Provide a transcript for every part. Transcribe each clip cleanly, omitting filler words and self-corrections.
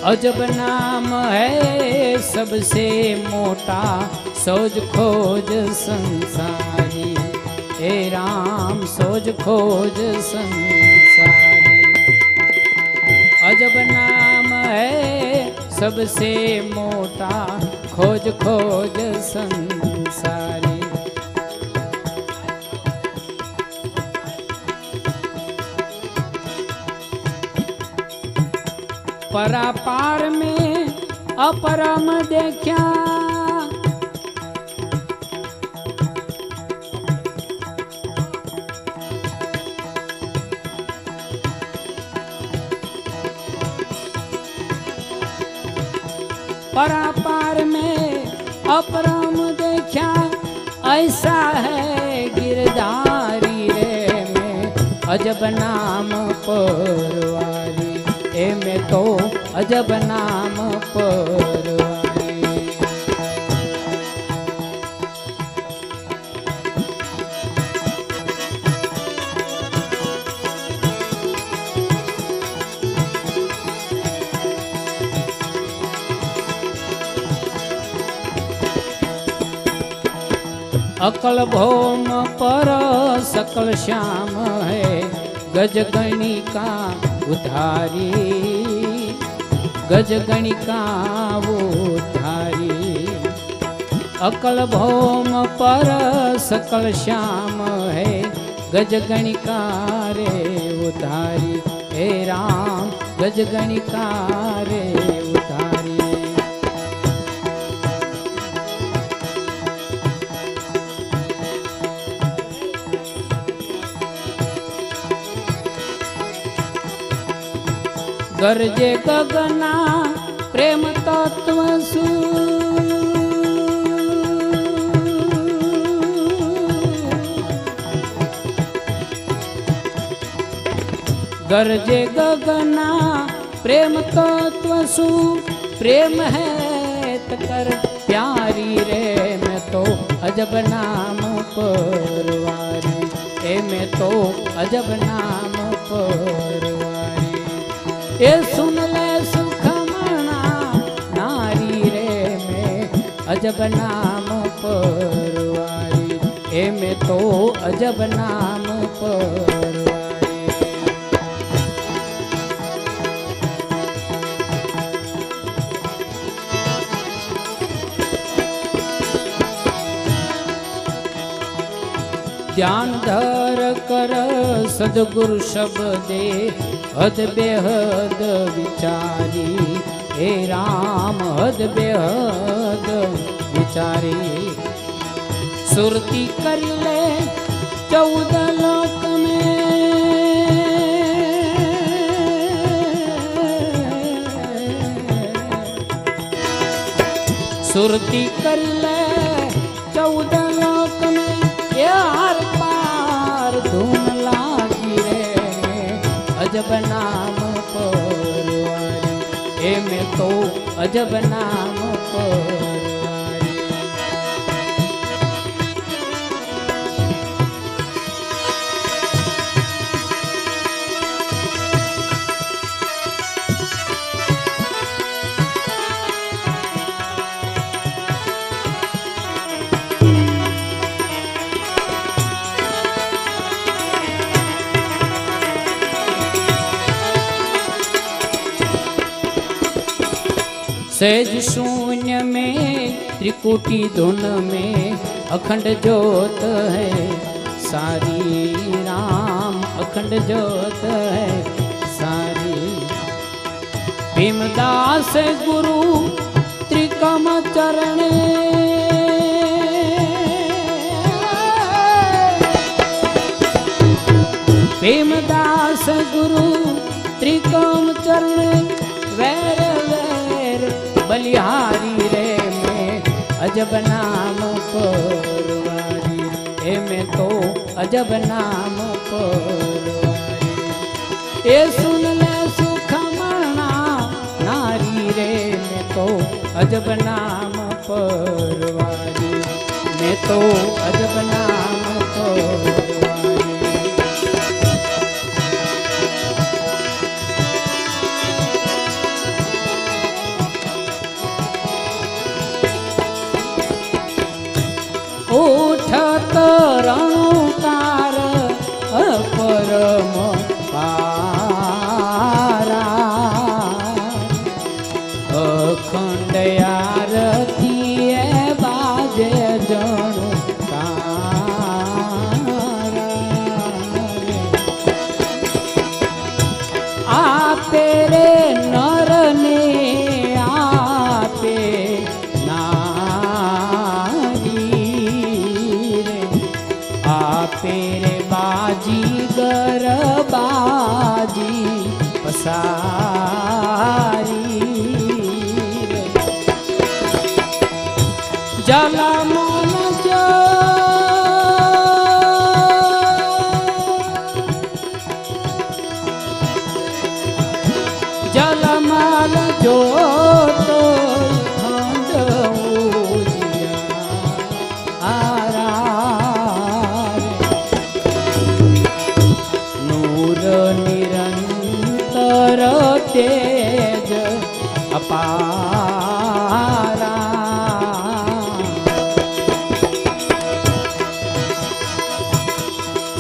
अजब नाम है सबसे मोटा, सोज खोज संसारी। हे राम सोज खोज संसारी। अजब नाम है सबसे मोटा, खोज खोज संसारी। परापार में अपरम देखा, परापार में अपरम देखा, ऐसा है गिरधारी रे में अजब नाम परवारी। ए में तो अजब नाम परवारी। अकल भौम पर सकल श्याम है, गजगणिका उधारी। गजगणिका उधारी। अकल भौम पर सकल श्याम है, गजगणिका रे उधारी। हे राम गजगणिका रे उधारी। गरजे गगना प्रेम तत्व सु, गरजे गगना प्रेम तत्व सु। प्रेम है तकर प्यारी रे मैं तो अजब नाम परवारी। ए मैं तो अजब नाम परवारी। ये सुन ले सुखमना नारी रे में अजब नाम परवारी। ए में तो अजब नाम परवारी। ध्यान धर कर सदगुरु शब्दे, हद बेहद विचारी। हे राम हद बेहद विचारी। सुरती कर ले 14 लोक में, सुरती कर ले 14 लोक में। यार पार धूम लागी रे अजब नाम परवारी। ए में तो अजब नाम परवारी। सहज शून्य में त्रिकुटी धुन में अखंड ज्योत है सारी। राम अखंड ज्योत है सारी। भीमदास गुरु त्रिकम चरण, भीमदास गुरु त्रिकम चरण। वैर बलिहारी रे में अजब नाम परवारी। ए में तो अजब नाम परवारी। ए सुन ले सुखमना नारी रे में तो अजब नाम परवारी। में तो अजब नाम परवारी। અખંડ આરતી એ બાજે જણું આપે રે નરને આપે નારી રે આપે રે બાજી ગરબાજી પસારી રે જલમન જો જલમલ જોત ખંડ ઉજિયારા નૂર નિરંતર તેજ અપારા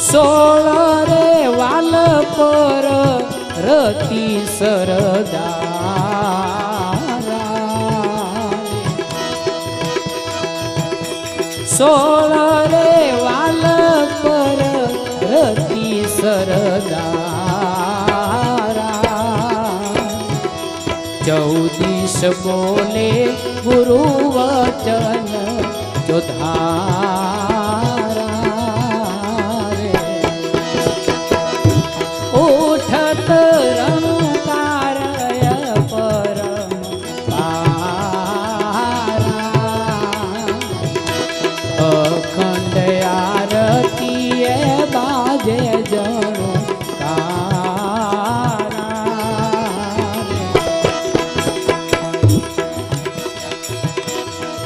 સોળ રે વાલ પર રતિ સરદારા સોળ રે વાલ પર રતિ સરદારા ચૌદીસ બોલે ગુરુ વચન જોધારા ઉઠત રણકારય પરમ અખંડ આરતી એ બાજે જણું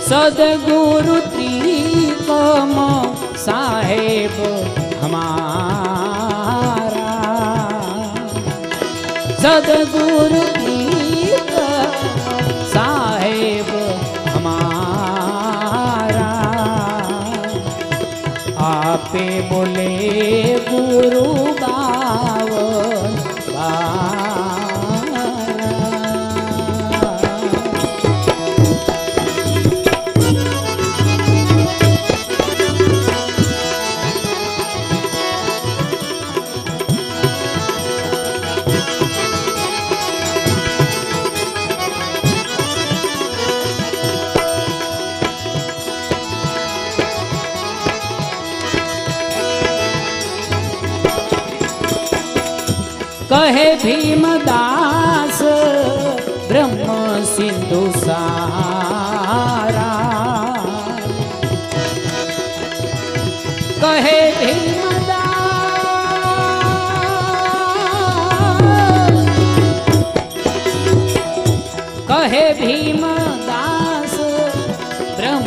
સદગુરુ ત્રિકમ સાહેબ હમારા સદગુરુ ત્રિકમ સાહેબ હમારા આપે બોલે ગુરુ બાવન કહે ભીમદાસ બ્રહ્મ સિંધુ સારા કહે ભીમદાસ બ્રહ્મ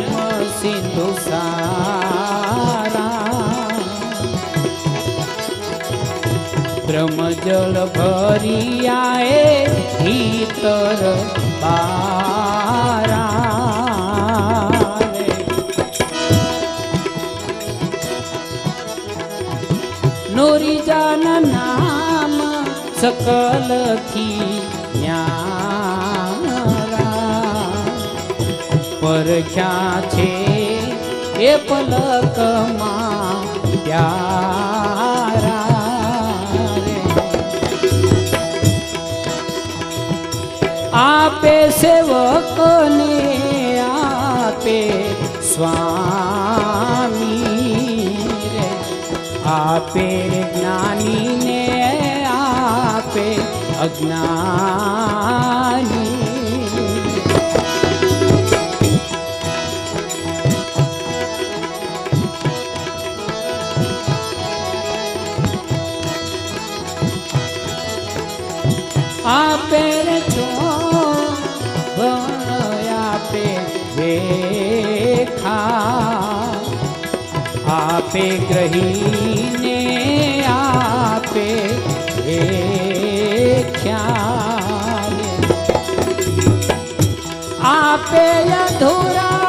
સિંધુ સારા બ્રહ્મ જળ ભરિયાએ ભીતર બારા નોરી જાન નામ સકલ થી ન્યારા પરખ્યા છે એ પલકમાં પ્યારા આપે સેવકને આપે સ્વામી રે આપે જ્ઞાનીને આપે અજ્ઞાની આપે છો આપે વેખા આપે ગ્રહીને આપે ખ્યાલ આપે અધૂરા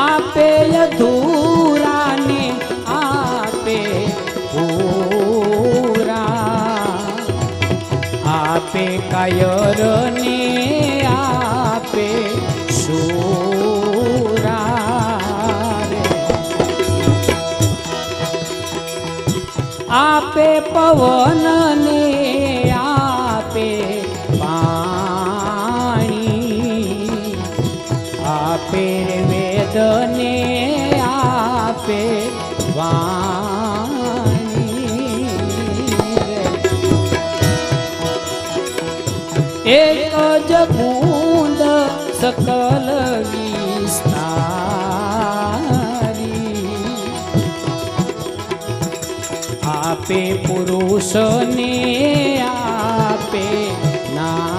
આપે અધૂરાને આપે પૂરા આપે કાયર ને આપે શુરા રે, આપે પવન ને આપે પાણી, આપે વેદ ને આપે વાણી રે, એક જ બૂંદ સકલ વિસ્તારી, આપે પુરુષ ને આપે નારી,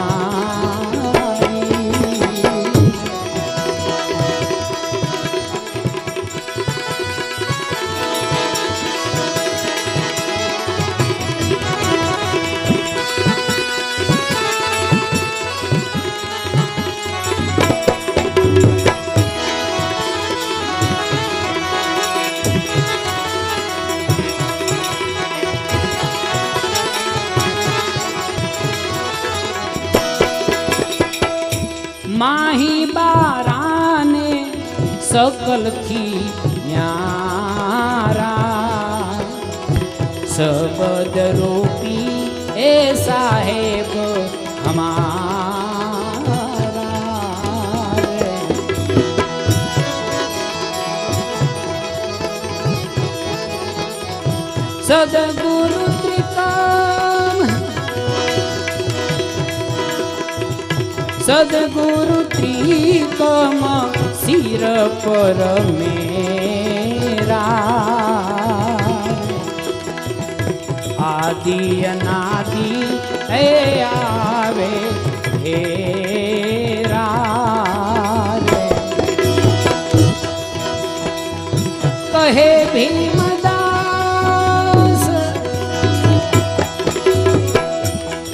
માહી બારાને સકલ થી ન્યારા, સબદ રૂપી એ સાહેબ હમારા રે, સદગુરુ ત્રિકમ, સદગુરુ ત્રિકમ સિર પર મેરા, આદિ અનાદિ હે આવે હેરા રે, કહે ભીમદાસ,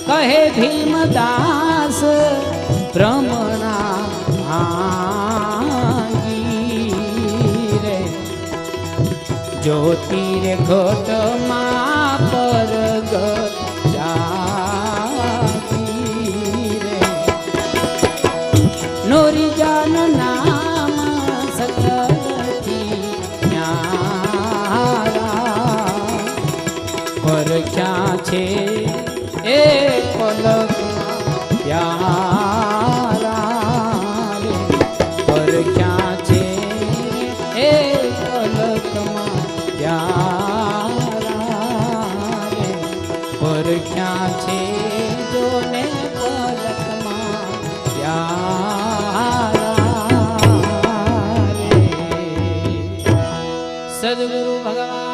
કહે ભીમદાસ બ્રહ્મણા ભાંગી રે, જ્યોતિ રે ઘટમાં પરગટ જાગી રે, નોરી જાન નામ સકલથી ન્યારા, પર ક્યાં છે એ પલકમાં પ્યારા રે, પર ક્યાં છે એ પલકમાં પ્યારા રે, પર ક્યાં છે જોને પલકમાં પ્યારા રે, સદગુરુ ભગવાન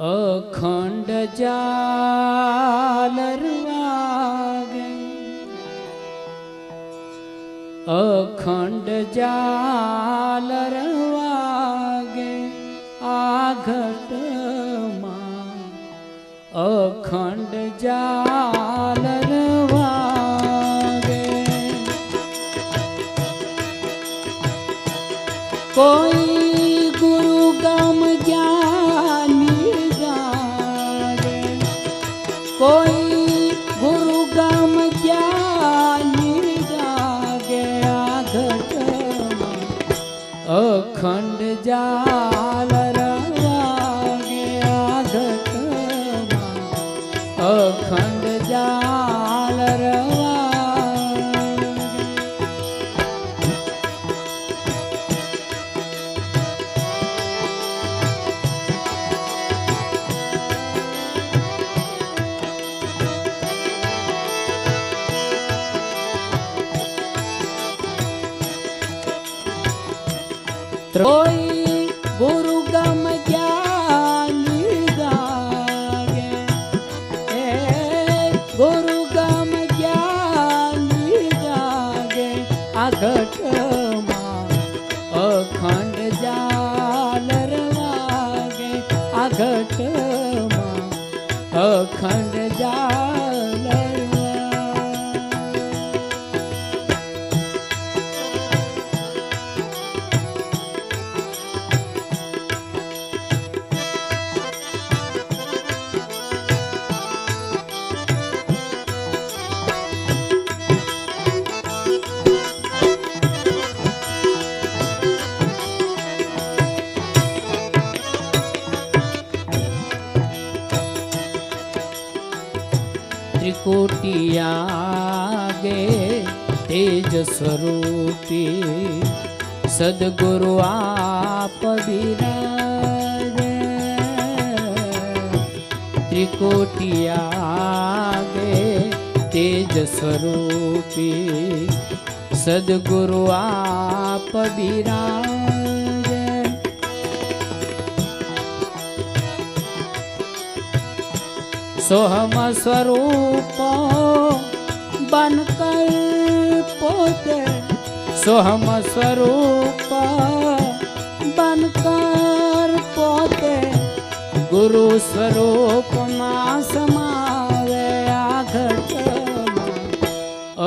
અખંડ જાલર વાગે, અખંડ જાલર વાગે આ ઘટમાં, અખંડ જાલર વાગે, કોઈ ગુરુ ગમ જ્ઞાની જાગે, કોઈ ગુરુ ગમ જ્ઞાની જાગે આ ઘટમાં, અખંડ જાલર વાગે આ ઘટમાં, અખંડ જાલર કોઈ ગુરુ ગમ જ્ઞાની જાગે, ગુરુ ગમ જ્ઞાની જાગે આ ઘટમાં, અખંડ જાલર વાગે આ ઘટ અખંડ જાલરવા त्रिकोटियागे तेज स्वरूपी सदगुरु आप विराजे त्रिकोटियागे तेज स्वरूपी सदगुरु आप विराजे सोहम स्वरूप बनकर पोते सोहम स्वरूप बनकर पोते गुरु स्वरूप मां समावे आघट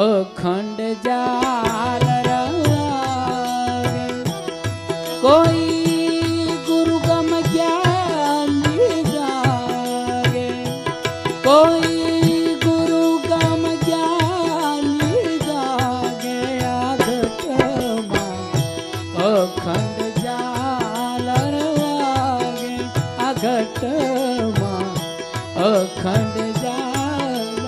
अखंड जाल रवागे कोई गुरु गम ज्ञानी जागे कोई गुरु गम ज्ञानी जागे आघट अखंड जाल रवागे आघट अखंड जाल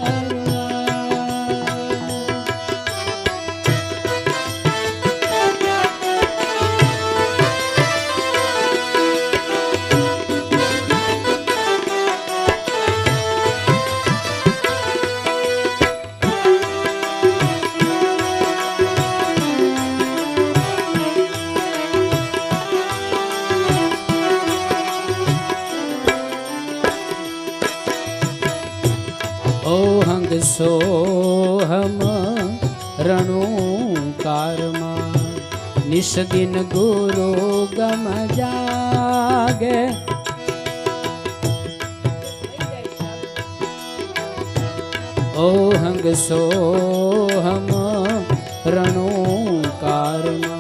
ओहंग सोहम रणुकारमा निश दिन गुरु गम जागे ओहंग सोहम रणुकारमा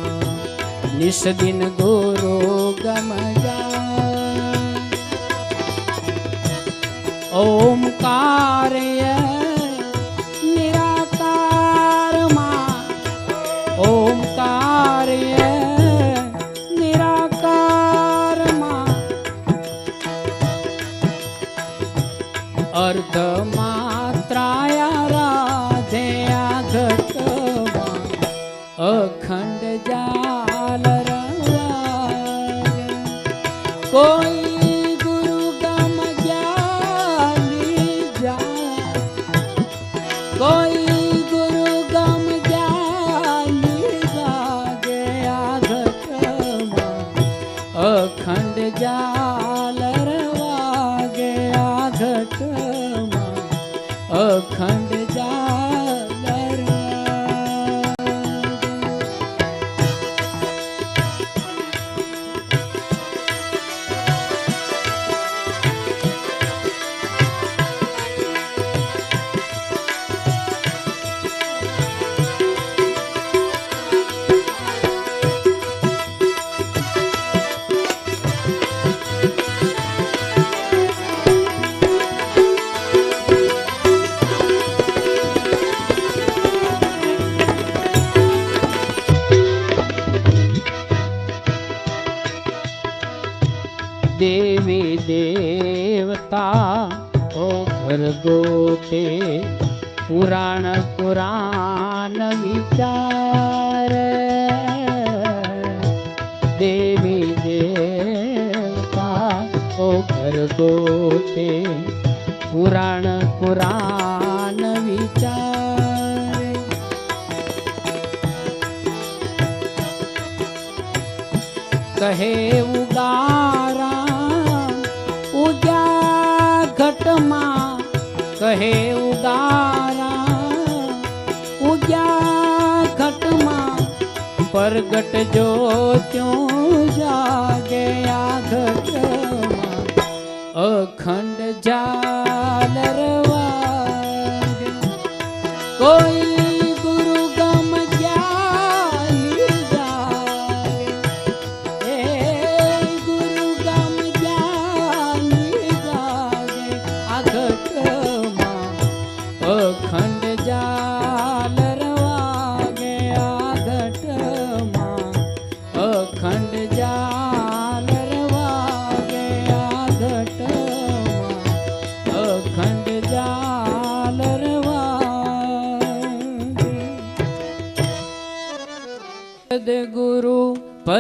निश दिन गुरु गम जागे ओमकार निराकार मां ओमकार निराकार मां अर्ध मात्राया राधे आघट अखंड जाल रवागे कोई कोई गुरु गम ज्ञानी जागे आघट अखंड जाल रवागे आघट अखंड जाल देवी देवता ओ भरगोते पुराण पुराण विचार देवी देवता ओ भरगोते पुराण पुराण विचार कहे उगारा उग्या घटमा कहे उगारा उग्या घटमा परगट जो त्यों जागे आ घटमा अखंड जाल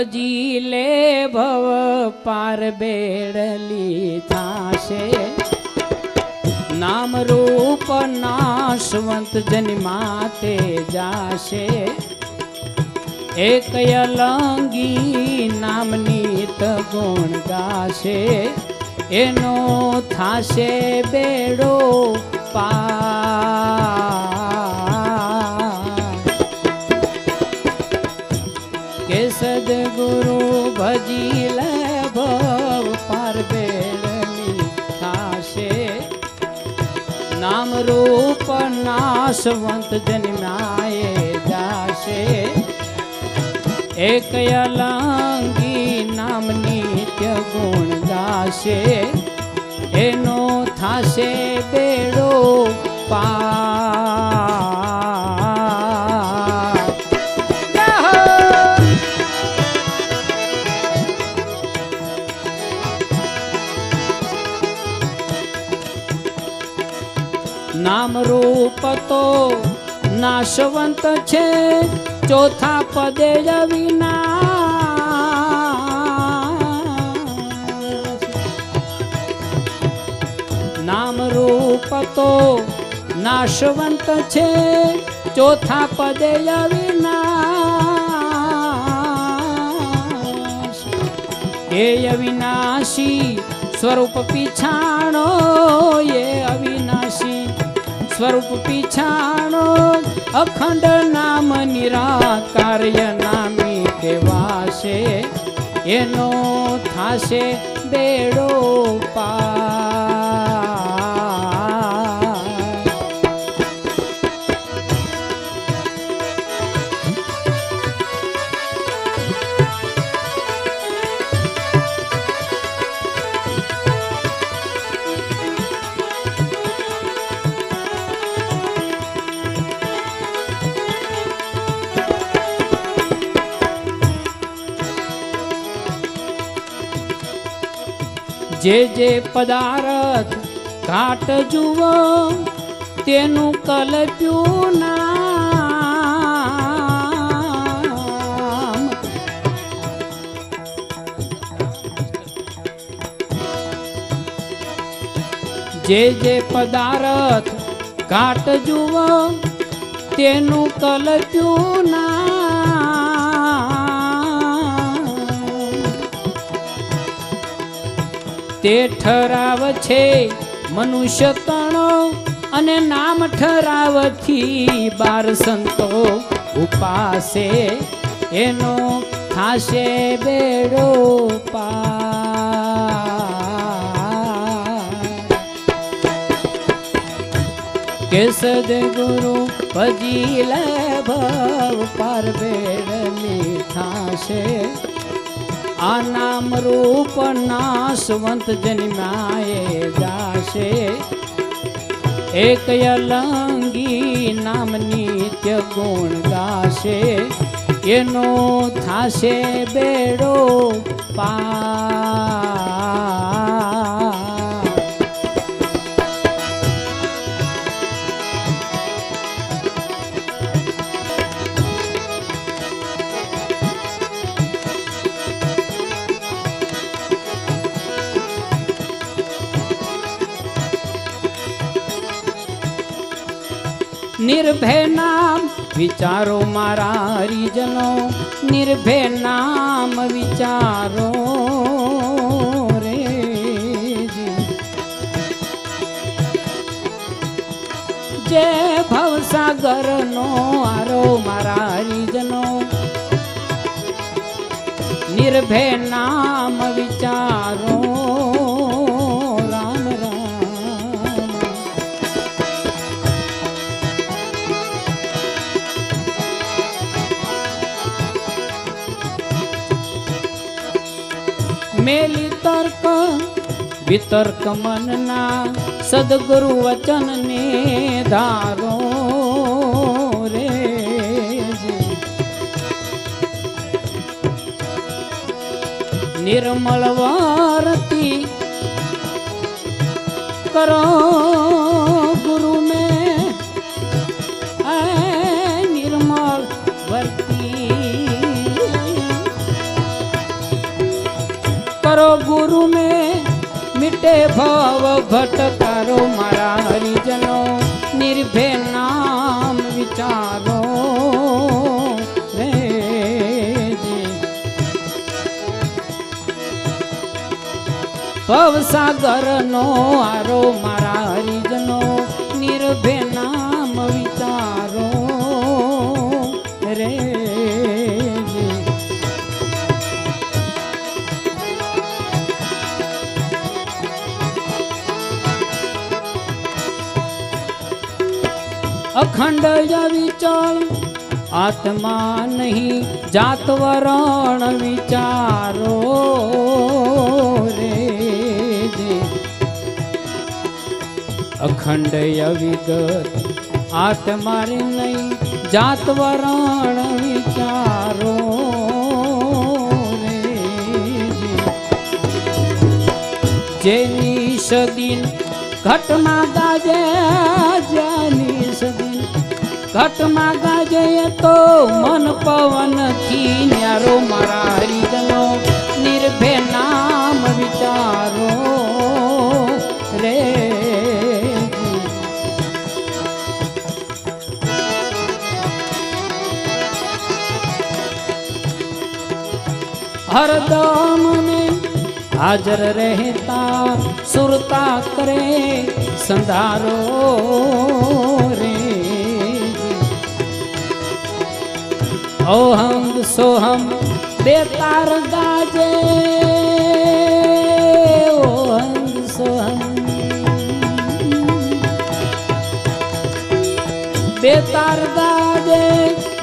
ભજી લે ભવ પાર બેડલી થાશે નામ રૂપ નાશવંત જન્માતે જાશે એક અલંગી નામ નીત ગુણ ગાશે એનો થાશે બેડો પાર કે સદગુરુ ભજી લે ભવ પાર બેડલી થાશે નામ રૂપ નાશવંત જન્માએ જાશે એક અલંગી નામ નિત્ય ગુણ ગાશે એનો થાશે બેડો પાર નામ રૂપ તો નાશવંત છે ચોથા પદે અવિનાશ નામ રૂપ તો નાશવંત છે ચોથા પદે અવિનાશ એ અવિનાશી સ્વરૂપ પીછાણો એ અવિનાશી સ્વરૂપ પીછાણો અખંડ નામ નિરાકાર્ય નામી કહેવાશે એનો થાશે બેડો પાર જે જે પદાર્થ ઘાટ જુઓ તેનું કલ્પ્યું નામ જે જે પદાર્થ ઘાટ જુઓ તેનું કલ્પ્યું નામ તે ઠરાવ છે મનુષ્ય તણો અને નામ ઠરાવથી 12 સંતો ઉપાસે એનો થાશે બેડો પાર કે સદગુરુ ભજી લે ભવ પાર બેડલી થાશે આ નામ રૂપ નાશવંત જન્માએ જાશે એક અલંગી નામ નિત્ય ગુણ ગાશે એનો થાશે બેડો પાર નિર્ભય નામ વિચારો મારા હરિજનો નિર્ભય નામ વિચારો રે જે ભવસાગરનો આરો મારા હરિજનો નિર્ભય નામ વિચારો રામ રામ મેલી તર્ક વિતર્ક મનના સદગુરુ વચન ને ધારો રે નિર્મળ વારતી કરો ગુરુ में નિર્મળ વર્તી करो गुरु में मिटे भव भटकारो मारा हरिजनो निर्भय नाम विचारो रे जी। भव सागर नो आरो मारा हरिजनो निर्भय नाम विचारो रे जी। अखंड विचार आत्मा नहीं जात वरण विचारो रे जी। अखंड विगत आत्मा रे नहीं जात वरण विचारो रे जी। जेनी सदीन घटमा गाजे जानी सदीन घटमा गाजे तो मन पवन की न्यारो मारा हरिजनो निर्भय नाम विचारो रे जी। हरदम में हाजर रहता सुरता करे संधारो रे जी। ओ हम सोहम बेतार गाजे ओ हम सोहम बेतार गाजे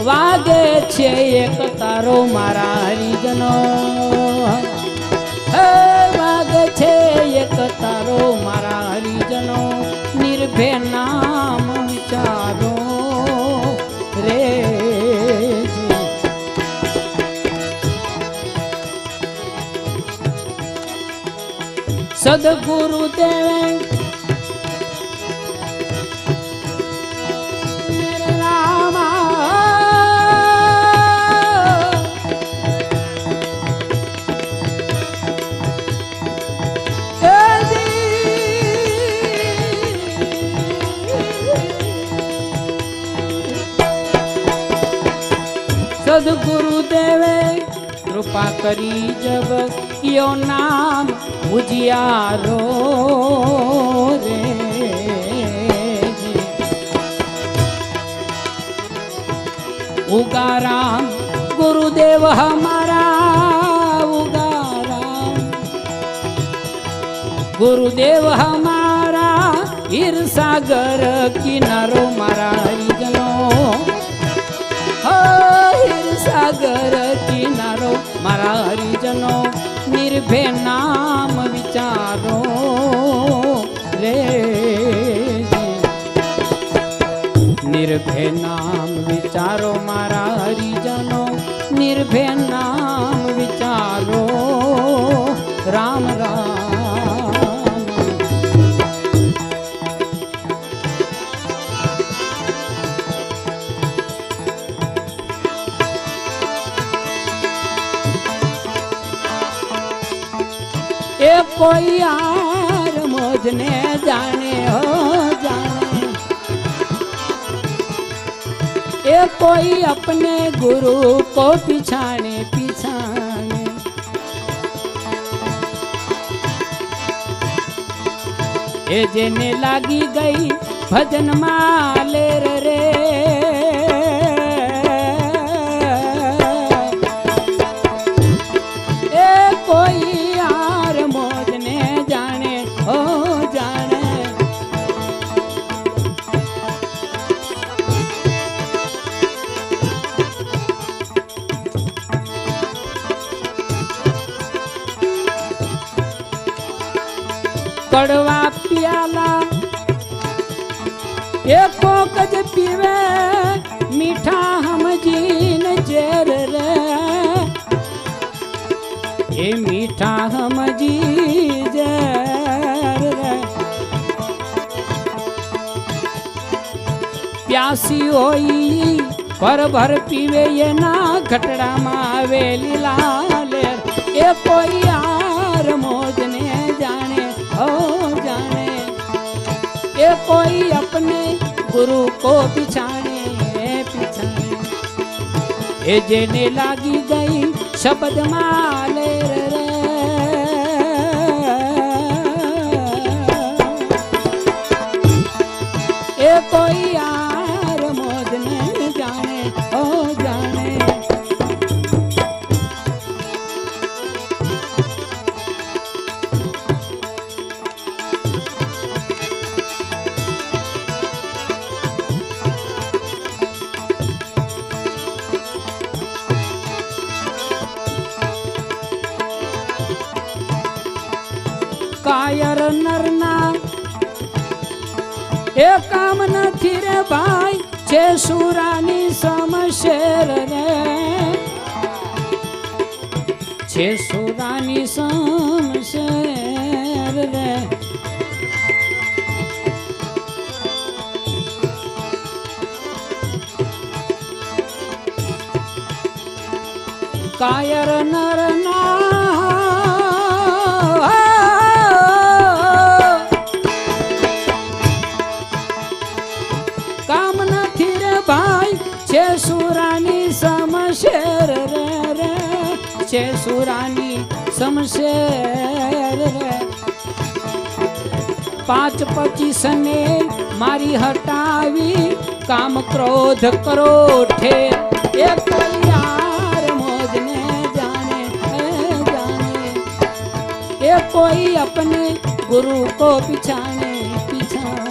वागे छे एक तारो मारा हरिजनो वागे छे एक तारो मारा हरिजनो निर्भय नाम विचारो रे जी। सदगुरु देवे मेरे रामा सदगुरुदेवे कृपा करी जब कियो नाम उजियारो रे जी। उगाराम गुरुदेव हमारा उगाराम गुरुदेव हमारा हीर सागर किनारो मारा हरिजनो सागर किनारो मारा हरिजनो निर्भय नाम विचारो रे जी। निर्भय नाम विचारो मारा हरिजनो निर्भय नाम विचारो राम राम। ए कोई यार मुझने जाने हो जाने ए कोई अपने गुरु को पिछाने पिछाने ए जेने लागी गई भजन माले रे ए कोई कड़वा पियाला एको कज पीवे मीठा हम जीन जेर रे ये मीठा हम जी जेर रे। प्यासी होई पर भर पीवे ये ना घटड़ा मावे लीला लेर ए कोई यार गुरु को पिछाने पिछाने ए जेने लागी गई शब्द माले रे ए कोई यार मोद ने जाने ओ जाने कायर नरना ए काम नथी रे भाई छे सुरानी समशेर रे छे सुरानी समशेर रे कायर नरना छे सुरानी समशेर रे रे छे सुरानी समशेर रे 5-25 ने मारी हटावी काम क्रोध करो ठे एक यार मोद ने जाने ये कोई अपने गुरु को पिछाने पिछाने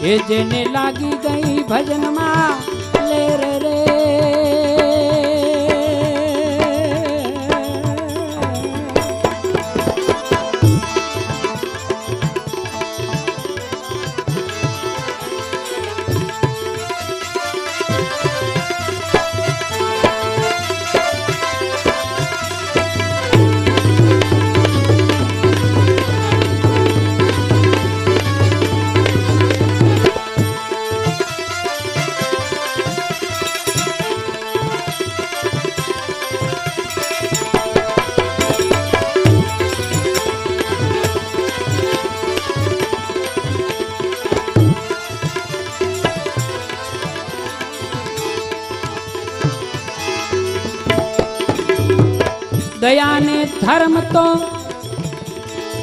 ये जेने लागी गई भजन मां ले रे दया ने धर्म तो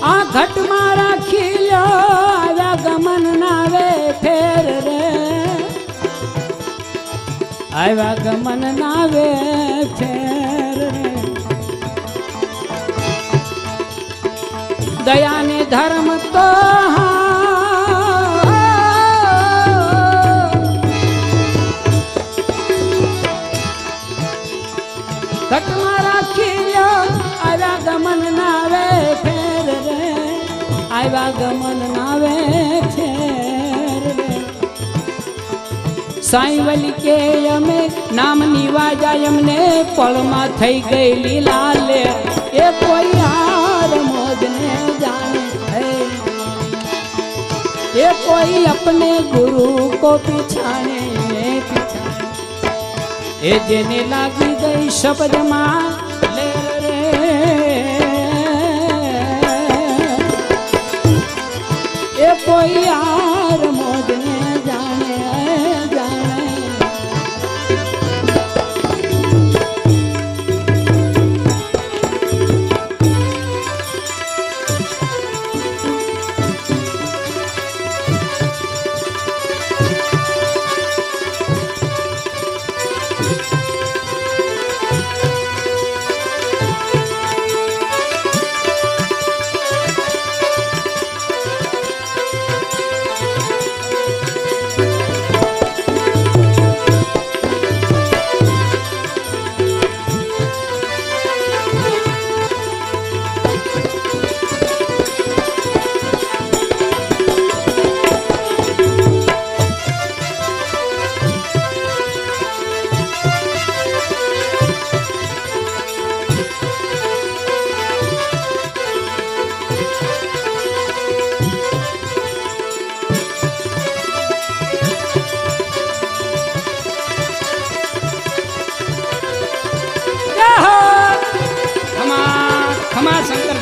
आ घट मारा खिलो आव्या गमन नावे फेर रे आव्या गमन नावे फेर रे दया ने धर्म तो घट मारा खिलो आव्या गमन नावे फेर रे आव्या गमन नावे फेर रे साईं वली के यमे नाम निवाजा यमने पळमा थई गई लीला ले ए कोई हार मोद ने जाने है ये कोई अपने गुरु को पिछाने पिछाने ए जेने लागी गई शब्द मां ले रे ए कोई यार मोद ने जाने जाने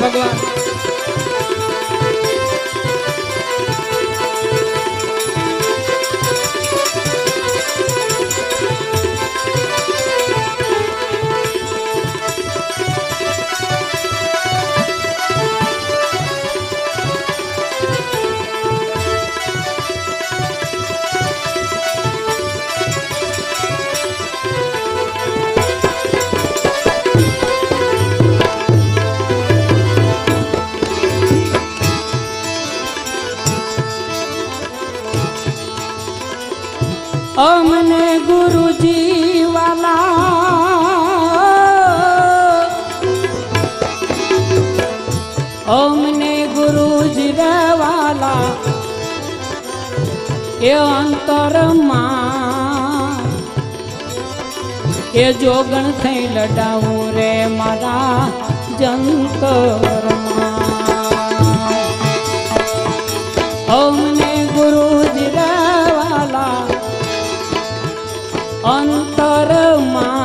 भगवान ગુરુજી વાલા અમને ગુરુજી રે વાલા એ અંતરમાં એ જોગણ થઈ લડાવું રે મારા જંતરમાં અમને ગુરુજી રે વાલા અંતરમાં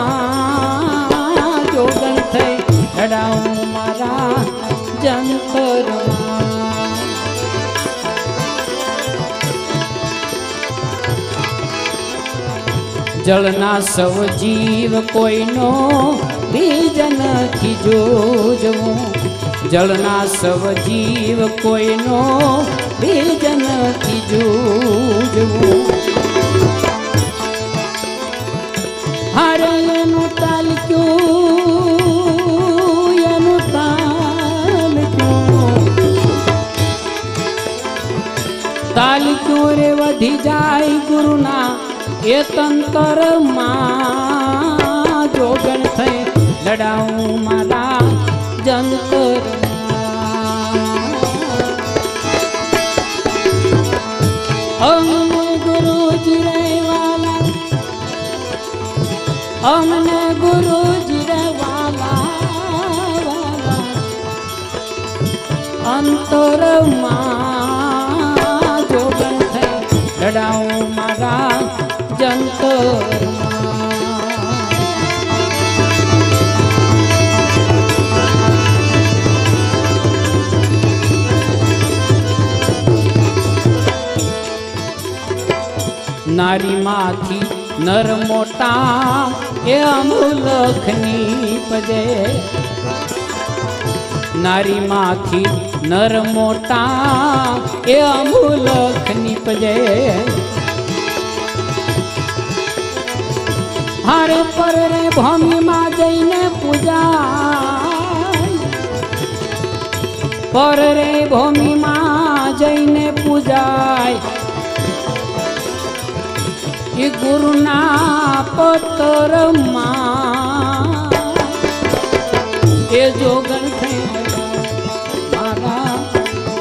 જોગણ થઈ લડાવું મારા જંતરમાં જળના સૌ જીવ કોઈનો બીજ નથી જોજવું જળના સૌ જીવ કોઈનો બીજ નથી જોજવું હારે એનું તાલક્યું રે વધી જાય ગુરુના એ તંતરમાં જોગણ થઈ લડાવું મારા જંતરમાં અમને ગુરુજી રે વાલા અમને ગુરુજી રે વાલા અંતરમાં જોગણ થઈ લડાવું મારા નારીમાંથી નર મોટા એ અમુલખની પજે નારીમાંથી નર મોટા એ અમુલખની પજે હારે પર રે ભૂમિમાં જઈને પૂજાય પર રે ભૂમિમાં જઈને પૂજાય એ ગુરુના પત્રમાં એ જોગણ થઈ મારા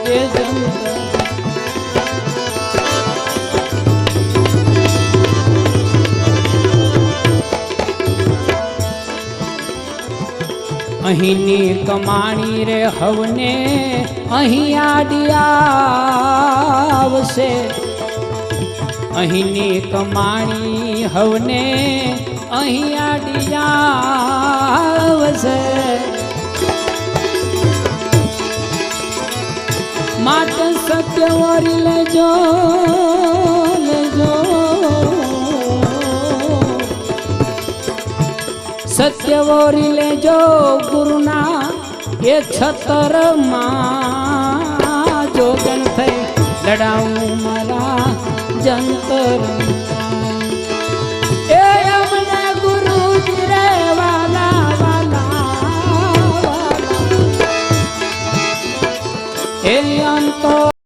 એ જંત અહીંની કમાણી રે હવને અહીં આડી આવશે અહીંની કમાણી હવને અહીં આડી આવશે માત્ર સત્ય વરી લેજો લેજો સત્ય વરી લેજો ગુરુના એ છતરમાં જોગણ થઈ લડાવું મારા જંતર